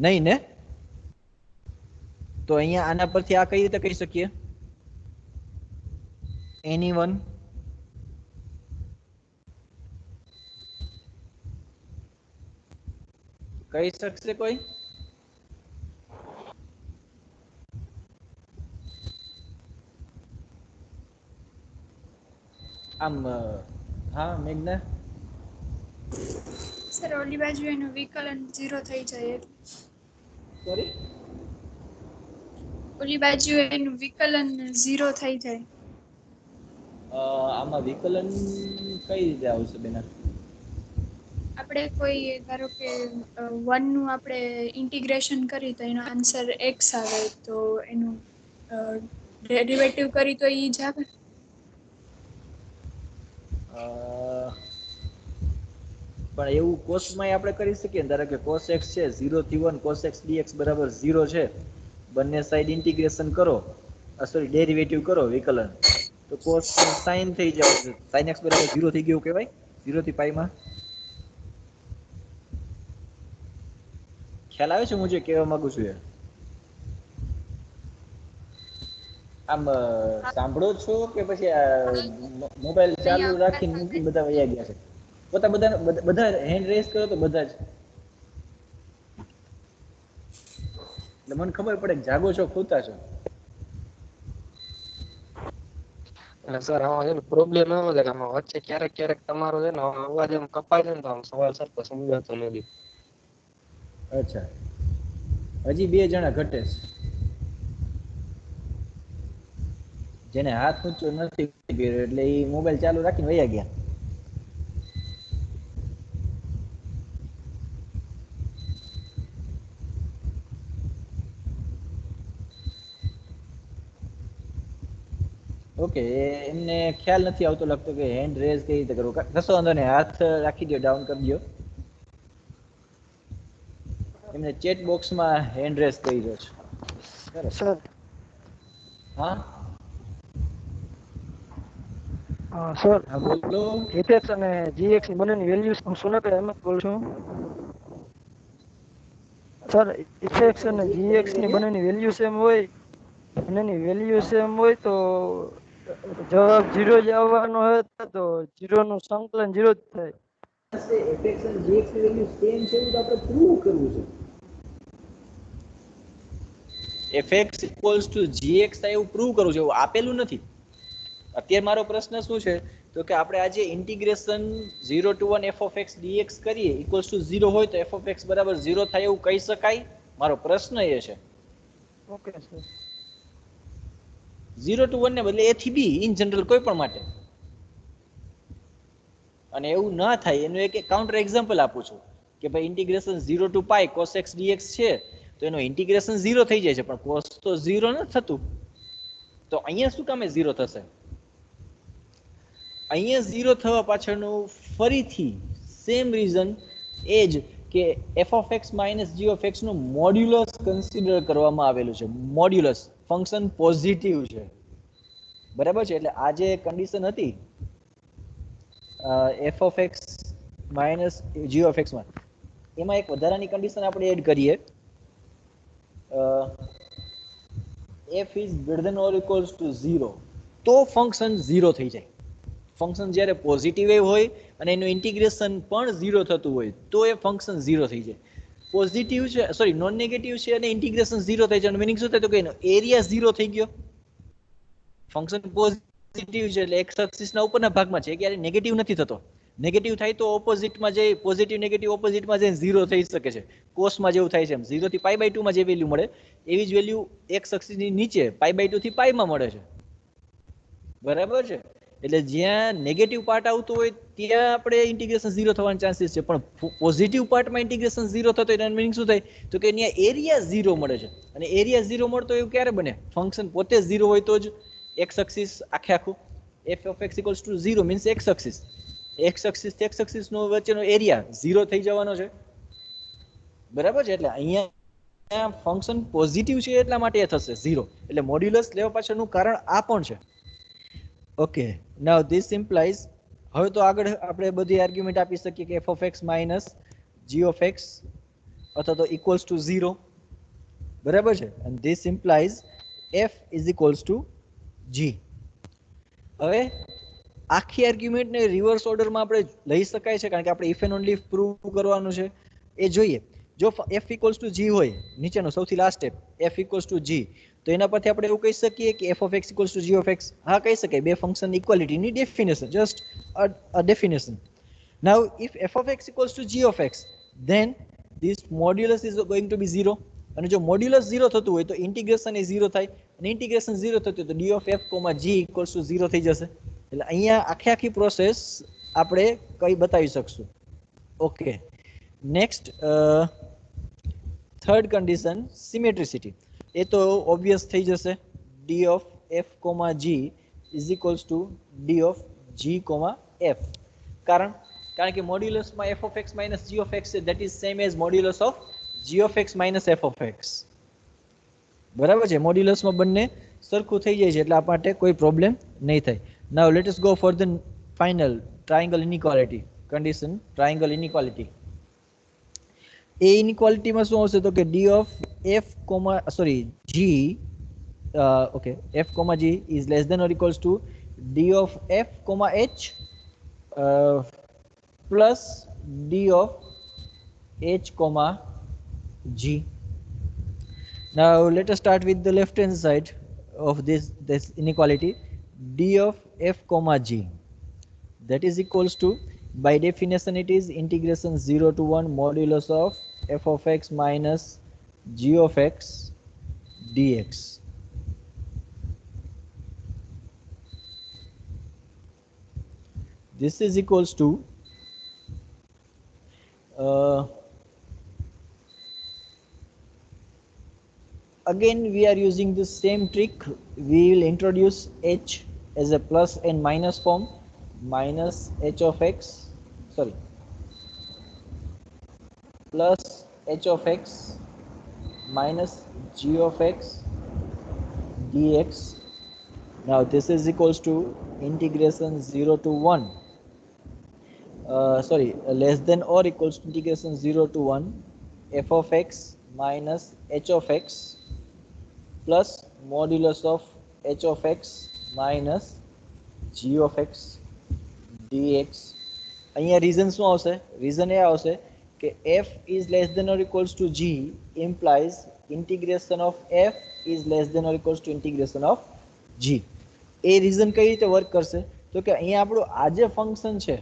નહીં ને? તો અહીંયા આના પરથી આ કઈ રીતે કહી શકીએ? એનીવન? કહી શકશે કોઈ? આમ હા મેઘના. સર ઓલી બાજુ એનું વિકલન 0 થઈ જાય એટલે. સોરી, ઓલી બાજુ એનું વિકલન 0 થઈ જાય. આમાં વિકલન કઈ રીતે આવશે બેના? આપણે કોઈ ધારો કે 1 નું આપણે ઇન્ટિગ્રેશન કરી તો એનો આન્સર x આવે તો એનું ડેરિવેટિવ કરી તો ઈ જ આવે. પણ એવું કોસમાં આપણે કરી શકીએ, ધારો કે cos x છે 0 થી 1 cos x dx બરાબર 0 છે, બંને સાઈડ ઇન્ટિગ્રેશન કરો, સોરી ડેરિવેટિવ કરો વિકલન, તો cos sin થઈ જાય, sin x બરાબર 0 થઈ ગયું કહેવાય 0 થી પાઈ માં. ખ્યાલ આવે છે હું જે કહેવા માંગુ છું એ? આમ સાંભળો છો કે પછી મોબાઈલ ચાલુ અહીંયા રાખીને મૂકીને બધા વયા ગયા છે? બધા હેન્ડ રેઝ કરો તો બધા જ, એટલે મને ખબર પડે કે જાગો છો ખોતા છો. એટલે સર આમાં છે ને પ્રોબ્લેમ એવો છે કે આમાં વચ્ચે ક્યારેક ક્યારેક તમારો છે ને અવાજ એમ કપાય છે ને તો આમ સવાલ સરખો સમજાતો નથી. અચ્છા, હજી 2 જણા ઘટે છે જેને હાથ ઊંચો નથી કર્યો, એટલે એ મોબાઈલ ચાલુ રાખીને વયા ગયા. ઓકે, એમને ખ્યાલ નથી આવતો લાગતો કે હેન્ડ રેઝ કઈ રીતે કરવું. કશો વાંધો નહીં, હાથ રાખી દો, ડાઉન કરી દો. એમને ચેટ બોક્સમાં હેન્ડ રેઝ કરી દો છે. સરસ. સર હા સર હા બોલો. એફએક્સ અને જીએક્સ ની બંનેની વેલ્યુઝ હું સોનક અહેમદ બોલું છું. સર એફએક્સ અને જીએક્સ ની બંનેની વેલ્યુ સેમ હોય, બંનેની વેલ્યુ સેમ હોય તો જવાબ 0 જ આવવાનો હોય, તો 0 નું સંકલન 0 જ થાય. fx અને gx ની વેલ્યુ સેમ છે એવું આપણે પ્રૂવ કરવું છે. fx ઇક્વલ્સ ટુ gx થાય એવું પ્રૂવ કરવું છે, એવું આપેલું નથી. અત્યારે મારો પ્રશ્ન શું છે તો કે આપણે આજે integration 0 to 1 f of x dx કરીએ ઇક્વલ્સ ટુ 0 હોય તો f of x બરાબર 0 થાય એવું કહી શકાય? મારો પ્રશ્ન એ છે. Okay sir. 0 to 1 ને બદલે a થી b ઇન જનરલ કોઈ પણ માટે. અને એવું ના થાય એનું એક કાઉન્ટર એક્ઝામ્પલ આપું છું કે ભાઈ integration 0 to pi cos x dx છે, તો એનું ઇન્ટિગ્રેશન 0 થઈ જાય છે, પણ cos તો 0 નથી થતું, તો અહીંયા શું કામે 0 થશે? અહીંયા 0 થવા પાછળનું ફરીથી સેમ રીઝન એ જ કે f of x minus g of x નું મોડ્યુલસ કન્સિડર કરવામાં આવેલું છે. મોડ્યુલસ ફંક્શન પોઝિટિવ છે, બરાબર છે? એટલે આ જે કન્ડિશન હતી f of x minus g of x માં, એમાં એક વધારાની કન્ડિશન આપણે એડ કરીએ, f is greater than or equals to 0, તો ફંક્શન 0 થઈ જાય. ફંક્શન જ્યારે પોઝિટિવ હોય અને એનું ઇન્ટિગ્રેશન પણ 0 થતું હોય તો એ ફંક્શન 0 થઈ જાય. પોઝિટિવ છે, સોરી નોન નેગેટિવ છે અને ઇન્ટિગ્રેશન 0 થઈ જાય, મીનિંગ શું થાય તો કે એનો એરિયા 0 થઈ ગયો. ફંક્શન પોઝિટિવ છે એટલે એક્સ એક્સિસના ઉપરના ભાગમાં છે, ક્યારે નેગેટિવ નથી થતો. નેગેટિવ થાય તો ઓપોઝિટમાં જઈ, પોઝિટિવ નેગેટિવ ઓપોઝિટમાં જઈને 0 થઈ શકે છે. કોસમાં જેવું થાય છે એમ 0 થી π/2 માં જે વેલ્યુ મળે એવી જ વેલ્યુ એક્સ એક્સિસની નીચે π/2 થી π માં મળે છે, બરાબર છે? એટલે જ્યાં નેગેટિવ પાર્ટ આવતો હોય ત્યાં આપણે ઇન્ટિગ્રેશન 0 થવાના ચાન્સીસ છે, પણ પોઝિટિવ પાર્ટમાં ઇન્ટિગ્રેશન 0 થતો હોય એનો મીનિંગ શું થાય તો કે અહીંયા એરિયા 0 મળે છે, અને એરિયા 0 મળતો એવું ક્યારે બને? ફંક્શન પોતે 0 હોય તો જ. એક્સ એક્સિસ આખે આખું f of x equals to 0 means x axis, x axis થી x axis નો વચ્ચેનો એરિયા 0 થઈ જવાનો છે, બરાબર છે? એટલે અહીંયા ફંક્શન પોઝિટિવ છે એટલા માટે એ થશે 0, એટલે મોડ્યુલસ લેવા પાછળનું કારણ આ પણ છે. ઓકે, નાઉ ધીસ ઇમ્પ્લાઇઝ, હવે તો આગળ આપણે બધી આર્ગ્યુમેન્ટ આપી શકીએ કે f of x minus g of x અથવા તો ઇક્વલ્સ ટુ 0, બરાબર છે? and this implies f is equals to g. હવે આખી આર્ગ્યુમેન્ટને રિવર્સ ઓર્ડરમાં આપણે લઈ શકાય છે, કારણ કે આપણે ઇફ એન્ડ ઓનલી પ્રૂવ કરવાનું છે. એ જોઈએ જો f ઇક્વલ્સ ટુ g હોય, નીચેનો સૌથી last step f equals to g, તો એના પરથી આપણે એવું કહી શકીએ કે f of x equals to g of x. હા, કહી શકાય. બે ફંક્શન ઇક્વાલિટીની definition, just a definition. Now if f of x equals to g of x, then this modulus is going to be 0. અને જો મોડ્યુલસ 0 થતું હોય તો ઇન્ટિગ્રેશન એ 0 થાય, અને ઇન્ટિગ્રેશન 0 થતું હોય તો d of f, g equals to 0 થઈ જશે. એટલે અહીંયા આખી પ્રોસેસ આપણે કઈ બતાવી શકશું. Okay, next third condition symmetricity. એ તો ઓબ્વિયસ થઈ જશે. d of f, g is equals to d of g, f. કારણ કે મોડ્યુલસમાં f of x minus g of x છે, that is same as modulus of g of x minus f of x. બરાબર છે, મોડ્યુલસમાં બંને સરખું થઈ જાય છે, એટલે આ માટે કોઈ પ્રોબ્લેમ નહીં થાય. Now let us go for the final triangle inequality condition. Triangle inequality, એ ઇનઇક્વાલિટીમાં શું આવશે તો કે d of f, g, okay, f, g is less than or equals to d of f, h plus d of h, g. Now let us start with the left hand side of this inequality. D of f, g, that is equals to, by definition it is integration 0 to 1 modulus of f of x minus g of x dx. This is equals to again we are using the same trick. We will introduce h as a plus and minus form, minus h of x, plus h of x minus g of x dx. Now this is equals to integration 0 to 1, less than or equals to integration 0 to 1 f of x minus h of x plus modulus of h of x minus g of x dx. અહીંયા reason શું આવશે? Reason એ આવશે કે f is less than or equals to g implies integration of f is less than or equals to integration of g. A reason કઈ રીતે work કરશે તો કે અહીંયા આપણું આ જે ફંક્શન છે,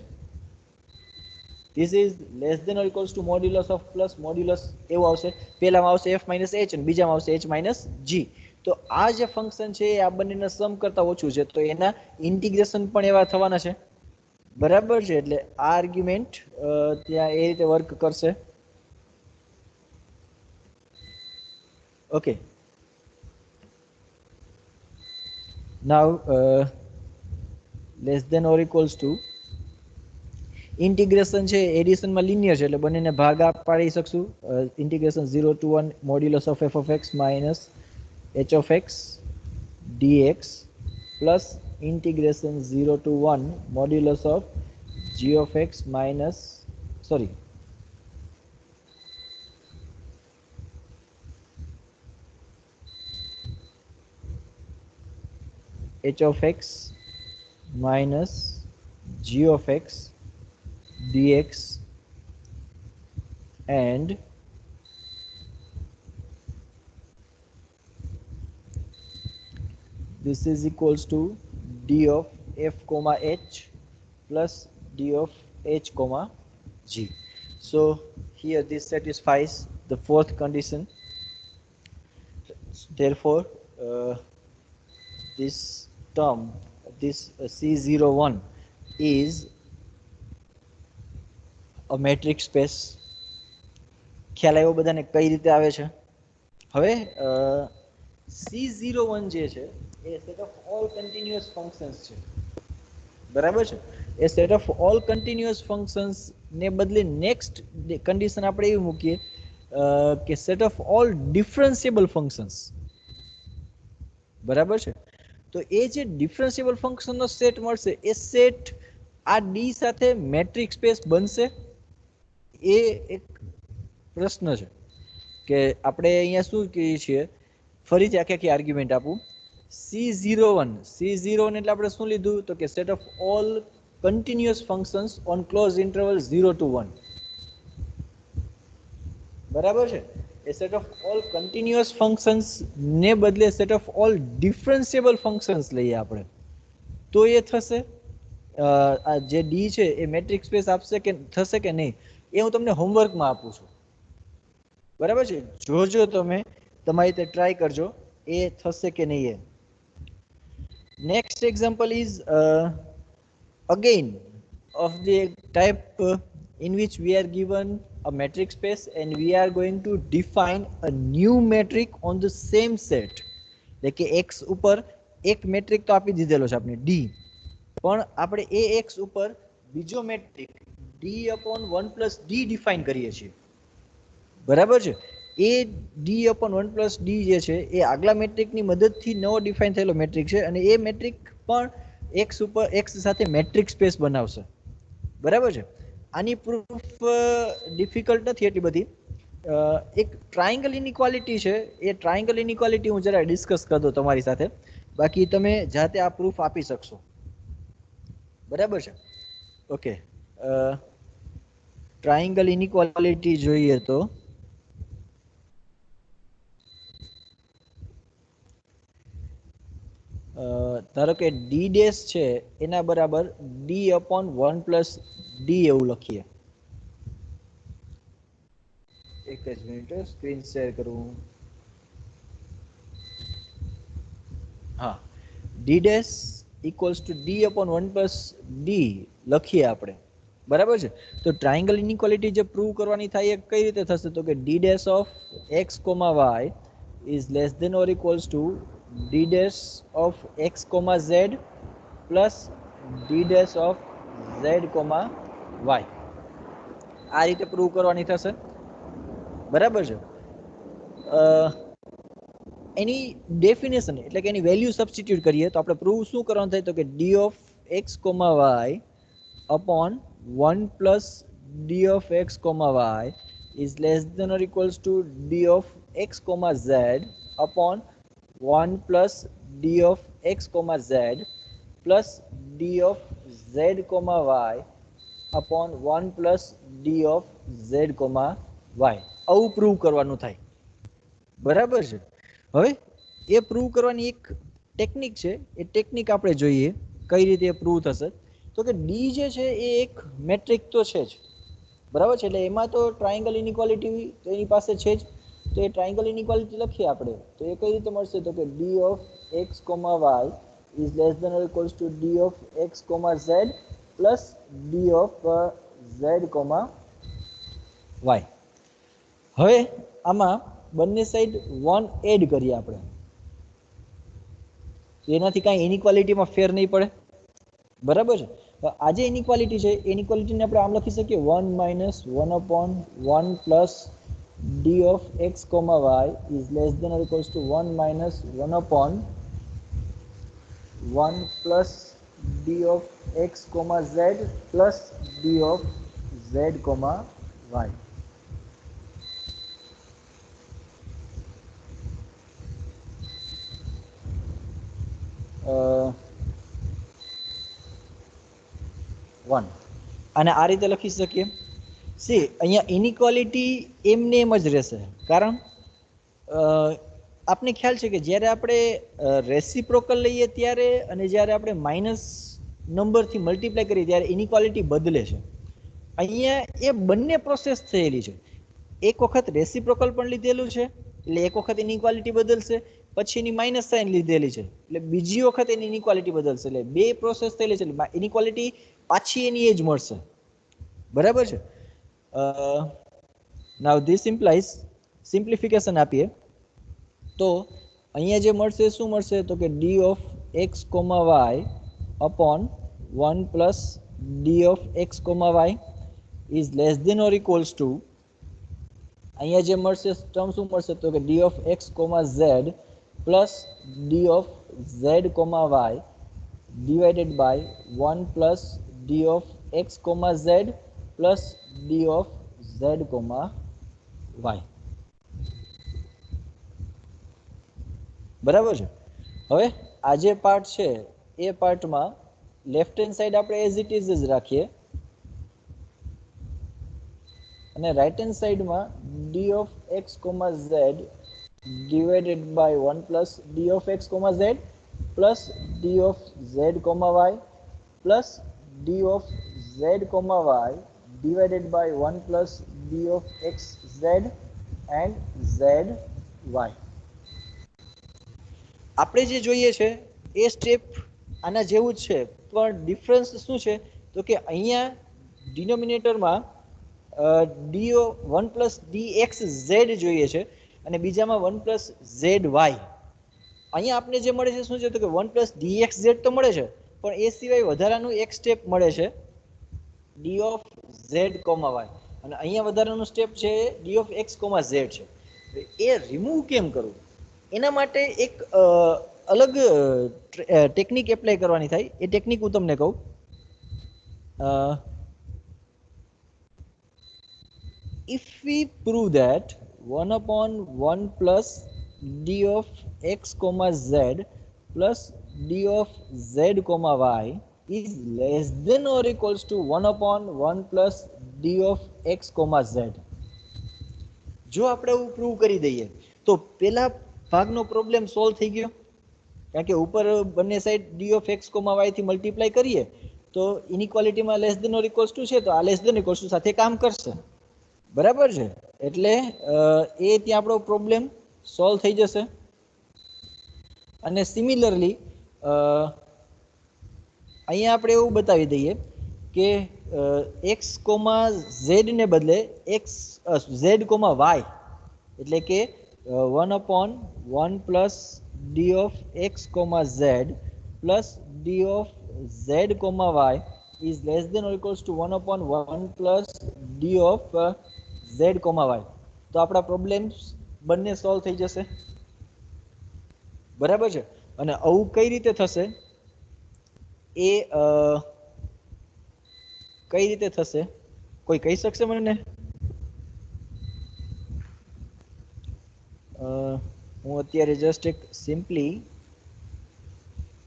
this is less than or equals to modulus of plus modulus એવું આવશે. પહેલામાં આવશે f minus h અને બીજામાં આવશે h minus g. તો આ જે ફંક્શન છે એ આ બંનેના સમ કરતા ઓછું છે, તો એના ઇન્ટિગ્રેશન પણ એવા થવાના છે. બરાબર છે, એટલે આ આર્ગ્યુમેન્ટ ત્યાં એ રીતે વર્ક કરશે. Okay, now less than or equals to integration છે એડિશનમાં લિનિયર છે, એટલે બંનેને ભાગ પાડી શકશું. Integration 0 to 1 modulus of f of x minus h of x dx plus integration 0 to 1 modulus of g of x minus h of x minus g of x dx, and this is equals to d of f, h plus d of h, g. So here this satisfies the fourth condition. Therefore this term, this C01 is a metric space. ખ્યાલ આવ્યો બધાને કઈ રીતે આવે છે? હવે C01 જે છે એ set of all continuous functions છે. બરાબર છે, એ set of all continuous functions ને બદલે નેક્સ્ટ કન્ડિશન આપણે એવી મૂકીએ કે set of all differentiable functions. બરાબર છે, તો એ જે ડિફરન્શિયેબલ ફંક્શનનો સેટ મળશે એ સેટ આ ડી સાથે મેટ્રિક સ્પેસ બનશે? એ એક પ્રશ્ન છે કે આપણે અહીંયા શું કહીએ છીએ. ફરીથી આખી આર્ગ્યુમેન્ટ આપું. C01 એટલે આપણે શું લીધું તો કે set of all continuous functions on close interval 0 to 1. બરાબર છે. એ set of all continuous functions ને બદલે set of all differentiable functions લઈએ આપણે, તો એ થશે આ જે ડી છે એ મેટ્રિક સ્પેસ આપશે કે થશે કે નહીં, એ હું તમને હોમવર્કમાં આપું છું. બરાબર છે, જોજો તમે તમારી રીતે ટ્રાય કરજો એ થશે કે નહીં. એ next example is again of the type in which we are given a metric space and we are going to define a new metric on the same set. એટલે કે x ઉપર એક મેટ્રિક તો આપી દીધેલો છે આપણે d, પણ આપણે એ x ઉપર બીજો metric d upon 1 plus d define કરીએ છીએ. બરાબર છે, એ d upon 1 plus d જે છે એ આગલા મેટ્રિકની મદદથી નવો ડિફાઇન થયેલો મેટ્રિક છે, અને એ મેટ્રિક પણ x ઉપર x સાથે મેટ્રિક સ્પેસ બનાવશે. બરાબર છે, આની પ્રૂફ ડિફિકલ્ટ નથી એટલી બધી. એક ટ્રાયંગલ ઇનઇક્વાલિટી છે, એ ટ્રાયંગલ ઇનઇક્વાલિટી હું જરા ડિસ્કસ કરી દઉં તમારી સાથે, બાકી તમે જાતે આ પ્રૂફ આપી શકશો. બરાબર છે, ઓકે. ટ્રાયંગલ ઇનઇક્વાલિટી જોઈએ તો ધારો કે ડી ડેશ છે એના બરાબર ડી અપોન 1 પ્લસ ડી એવું લખીએ. એક જ મિનિટ સ્ક્રીન શેર કરું. હા, D dash equals to D upon 1 plus D લખીએ આપણે. બરાબર છે, તો ટ્રાયંગલ ઇનઇક્વાલિટી જે પ્રૂવ કરવાની થાય એ કઈ રીતે થશે, તો કે D dash of X comma Y is less than or equals to D dash of X comma Z plus D dash of Z comma Y. આ રીતે પ્રૂવ કરવાની થશે. બરાબર છે, એની ડેફિનેશન એટલે કે એની વેલ્યુ સબસ્ટિટ્યુટ કરીએ તો આપણે પ્રૂવ શું કરવાનું થાય, તો કે D of X comma Y upon 1 plus d of x comma y is less than or equals to d of x comma z upon 1 plus d of x comma z plus d of z comma y upon 1 plus d of z comma y. આવું prove કરવાનું થાય. બરાબર છે, હવે એ prove કરવાની એક technique છે, એ technique આપણે જોઈએ કઈ રીતે પ્રૂવ થશે. તો કે ડી જે છે એ એક મેટ્રિક તો છે જ. બરાબર છે, એટલે એમાં તો ટ્રાયંગલ ઇનઇક્વાલિટી તો એની પાસે છે જ, તો એ ટ્રાયંગલ ઇનઇક્વાલિટી લખીએ આપણે તો એ કઈ રીતે મળશે, તો કે D of X comma Y is less than or equals to D of X comma Z plus D of Z comma Y. હવે આમાં બંને સાઈડ 1 એડ કરીએ આપણે, એનાથી કાંઈ ઇનઇક્વાલિટીમાં ફેર નહીં પડે. બરાબર છે, આ જે ઇનઇક્વાલિટી છે ઇનઇક્વાલિટીને આપણે આમ લખી શકીએ 1 minus 1 upon 1 plus D of X comma Y is less than or equals to 1 minus 1 upon 1 plus D of X comma Z plus D of Z comma Y. અને આ રીતે લખી શકીએ. સી અહીંયા ઇનઇક્વાલિટી એમને એમ જ રહેશે, કારણ આપને ખ્યાલ છે કે જ્યારે આપણે રેસિપ્રોકલ લઈએ ત્યારે અને જ્યારે આપણે માઇનસ નંબરથી મલ્ટીપ્લાય કરીએ ત્યારે ઇનઇક્વાલિટી બદલે છે. અહીંયા એ બંને પ્રોસેસ થયેલી છે. એક વખત રેસિપ્રોકલ પણ લીધેલું છે એટલે એક વખત ઇનઇક્વાલિટી બદલશે, પછી એની માઇનસ સાઇન લીધેલી છે એટલે બીજી વખત એની ઇનઇક્વાલિટી બદલશે, એટલે બે પ્રોસેસ થયેલી છે એટલે ઇનઇક્વાલિટી પાછી એની એ જ મળશે. બરાબર છે. નાઉ ધીસ ઇમ્પ્લાઇઝ સિમ્પ્લિફિકેશન આપીએ તો અહીંયા જે મળશે શું મળશે, તો કે D of X comma Y upon 1 plus D of X comma Y is less than or equals to, અહીંયા જે મળશે ટર્મ શું મળશે, તો કે D of X comma Z plus D of Z comma Y divided by 1 plus d of x comma z plus d of z comma y. બરાબર છે. હવે આ જે પાર્ટ છે એ પાર્ટમાં લેફ્ટ હેન્ડ સાઈડ આપણે એઝ ઇટ ઇઝ જ રાખીએ અને રાઈટ હેન્ડ સાઈડમાં D of X comma Z divided by 1 plus D of X comma Z plus D of Z comma Y plus D of Z comma Y divided by 1 plus d of x z and z y. આપણે જે જોઈએ છે એ step આના જેવું જ છે, પણ difference શું છે તો કે અહીંયા ડિનોમિનેટરમાં D 1 plus D X Z જોઈએ છે અને બીજામાં 1 પ્લસ ઝેડ વાય. અહીંયા આપણે જે મળે છે શું છે તો કે 1 પ્લસ ડી એક્સ ઝેડ તો મળે છે, પણ એ સિવાય વધારાનું એક સ્ટેપ મળે છે D of Z comma Y, અને અહીંયા વધારાનું સ્ટેપ છે D of X comma Z છે. એ રિમૂવ કેમ કરવું એના માટે એક અલગ ટેકનિક એપ્લાય કરવાની થાય. એ ટેકનિક હું તમને કહું. If we prove that 1 upon 1 plus d of x comma z plus d of z comma y is less than or equals to 1 upon 1 plus d of x comma z. જો આપણે એવું prove કરી દઈએ તો પેલા ભાગનો problem solve થઈ ગયો, કારણ કે ઉપર બંને side D of X comma Y થી મલ્ટીપ્લાય કરીએ તો ઇનઇક્વાલિટીમાં less than or equals to છે તો આ લેસ દેન ઇક્વલ્સ ટુ સાથે કામ કરશે. બરાબર છે, એટલે એ ત્યાં આપણો પ્રોબ્લેમ સોલ્વ થઈ જશે. અને સિમિલરલી અહીંયા આપણે એવું બતાવી દઈએ કે એક્સ કોમા ઝેડ ને બદલે એક્સ ઝેડ કોમા વાય, એટલે કે 1 upon 1 plus d of x comma z plus d of z comma y is less than or equals to 1 upon 1 plus d of z comma y. તો આપણા problems બંને solve થઈ જશે. બરાબર છે, અને આવું કઈ રીતે થશે એ કઈ રીતે થશે કોઈ કહી શકશે મને? હું અત્યારે જસ્ટ એક સિમ્પલી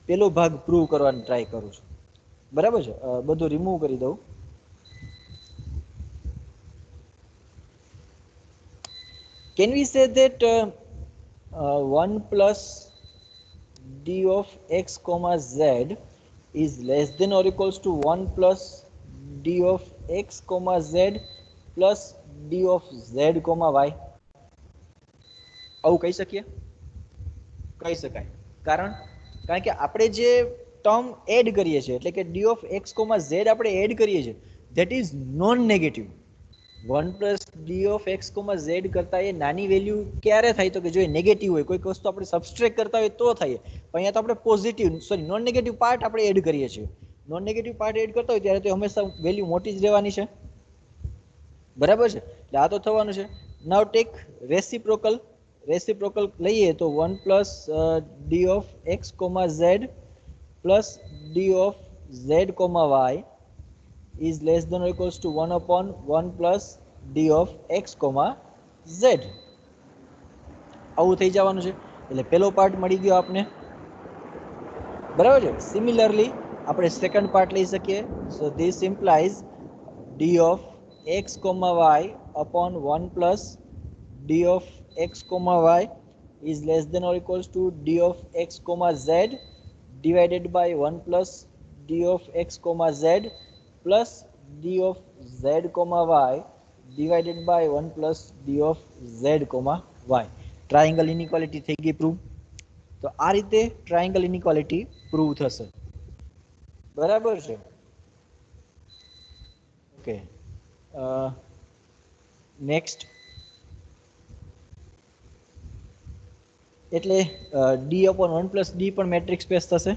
પેલો ભાગ પ્રૂવ કરવાનો ટ્રાય કરું છું. બરાબર છે, બધું રિમૂવ કરી દઉં. Can we say that 1 plus d of x comma z is less than or equals to 1 plus d of x comma z plus d of z comma y? આવું કહી શકીએ? કહી શકાય. કારણ કે આપણે જે ટર્મ એડ કરીએ છીએ એટલે કે d of x comma z આપણે એડ કરીએ છીએ that is non negative. 1 plus d of x comma z કરતા એ નાની વેલ્યુ ક્યારે થાય તો કે જો એ નેગેટિવ હોય, કોઈક વસ્તુ આપણે સબસ્ટ્રેક્ટ કરતા હોય તો થાય. પણ અહીંયા તો આપણે પોઝિટિવ નોન નેગેટિવ પાર્ટ આપણે એડ કરીએ છીએ. નોન નેગેટિવ પાર્ટ એડ કરતા હોય ત્યારે તો હંમેશા વેલ્યુ મોટી જ રહેવાની છે. બરાબર છે, એટલે આ તો થવાનું છે. નાઉ ટેક રેસિપ્રોકલ. રેસિપ્રોકલ લઈએ તો 1 plus D of X comma Z plus D of Z comma Y is less than or equals to 1 upon 1 plus d of x comma z. આવું થઈ જવાનું છે, એટલે પેલો પાર્ટ મળી ગયો આપને. બરાબર છે. સિમિલરલી આપણે સેકન્ડ પાર્ટ લઈ શકીએ. So this implies d of x comma y upon 1 plus d of x comma y is less than or equals to d of x comma z divided by 1 plus d of x comma z plus d of z comma y divided by 1 plus d of z comma y. Triangle inequality થઈ ગઈ prove. તો આ રીતે triangle inequality prove થશે. બરાબર છે, okay. Next એટલે d upon 1 plus d પણ મેટ્રિક્સ સ્પેસ થશે.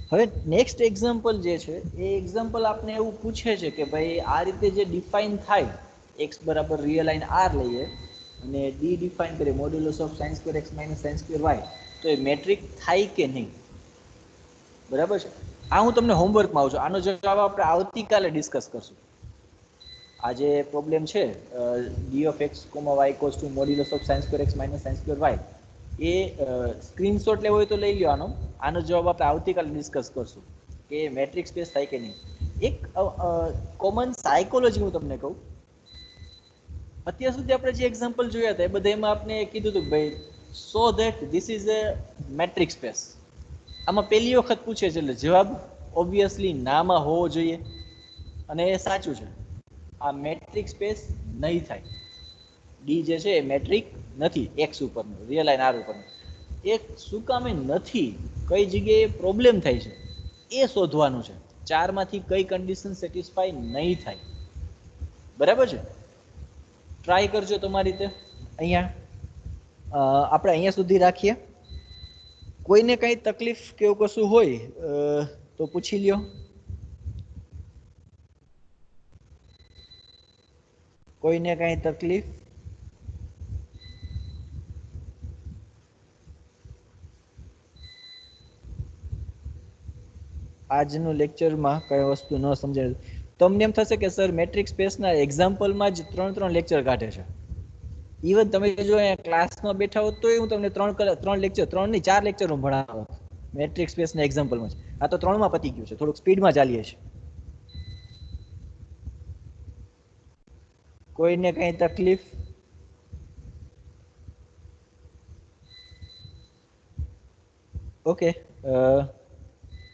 હવે નેક્સ્ટ એક્ઝામ્પલ જે છે એ એક્ઝામ્પલ આપને એવું પૂછે છે કે ભાઈ આ રીતે જે ડિફાઇન થાય x બરાબર રિયલ લાઈન r લઈએ અને d ડિફાઇન કરીએ modulus of sin square x minus sin square y, તો એ મેટ્રિક થાય કે નહીં? બરાબર છે, આ હું તમને હોમવર્કમાં આવું છું. આનો જવાબ આપણે આવતીકાલે ડિસ્કસ કરશું. આ જે પ્રોબ્લેમ છે d of x comma y equals to modulus of sin square x minus sin square y, A screenshot લેવો હોય તો લઈ લો. આનો જવાબ આપણે આવતીકાલે ડિસ્કસ કરશું કે મેટ્રિક્સ સ્પેસ થાય કે નહીં. એક કોમન સાયકોલોજી હું તમને કહું અત્યાર સુધી આપણે જે એક્ઝામ્પલ જોયા હતા એ બધામાં આપણે કીધું હતું ભાઈ so that this is a metric space. આમાં પહેલી વખત પૂછે છે એટલે જવાબ ઓબ્વિયસલી નામાં હોવો જોઈએ અને એ સાચું છે. આ મેટ્રિક સ્પેસ નહીં થાય. ડી જે છે એ મેટ્રિક નથી એક્સ ઉપરનું રિયલ લાઈન આર ઉપરનું. એક શું કામે નથી, કઈ જગ્યાએ પ્રોબ્લેમ થાય છે એ શોધવાનું છે. 4 માંથી કઈ કન્ડિશન સેટિસ્ફાય નહીં થાય. બરાબર છે? ટ્રાય કરજો તમારી રીતે. અહીંયા આપણે અહીંયા સુધી રાખીએ. કોઈને કઈ તકલીફ કે એવું કશું હોય તો પૂછી લ્યો. કોઈને કઈ તકલીફ? આજનું લેક્ચરમાં કઈ વસ્તુ ન સમજાય તમને એમ થશે કે સર મેટ્રિક સ્પેસના એક્ઝામ્પલમાં જ 3 લેક્ચર કાઢે છે. ઇવન તમે જો અહીંયા ક્લાસમાં બેઠા હોત તોય હું તમને 3 લેક્ચર 3 નહીં 4 લેક્ચર હું ભણાવો મેટ્રિક સ્પેસના એક્ઝામ્પલમાં જ. આ તો 3માં પતી ગયું છે, થોડુંક સ્પીડમાં ચાલીએ છીએ. કોઈને કઈ તકલીફ? ઓકે